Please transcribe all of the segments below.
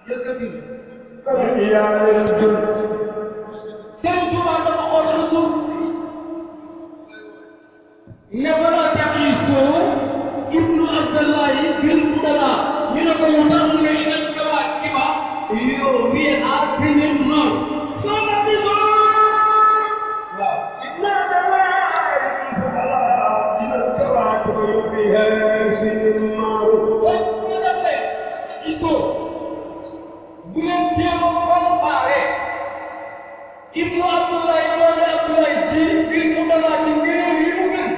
yëkkati yaa leen jël Sëriñ Tuubaa dafa xool Rasul ne wala taqiisu ibnu Abdallahi bil Mudalla ñu ne ko lu tax mu ne inal kawaakiba yuhwiihaa sinin noor soxna bi soo waaw ibnu Abdallahi bil Mudalla inal kawaakiba yuhwiihaa sinin noor bu leen jéem a comparé ibnu Abdoulaye doomi Abdoulaye ji bil Mudalla ci ngëneel yi mu gën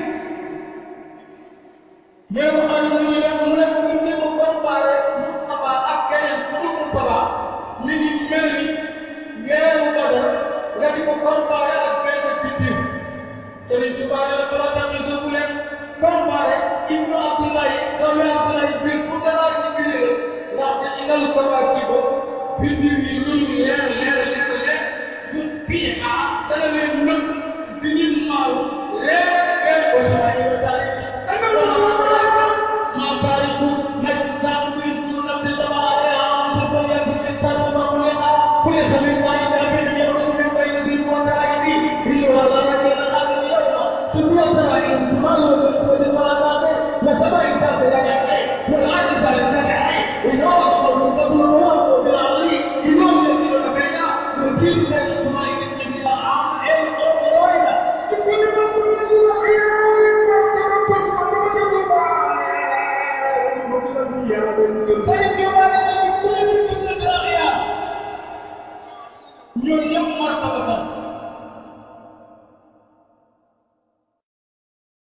ñoom xam nañu ne mu ne bu ñu ko comparé Moustapha ak keneen su dul Moustapha mi ngi mel ni weeru Badar nga di ko comparé ak benn bitim Sëriñ Tuubaa ne la ko la tamit bu leen comparé ibnu Abdoulaye doomi Abdoulaye bil Mudalla ci ngëneel ndaxte inal kawaakiba bitim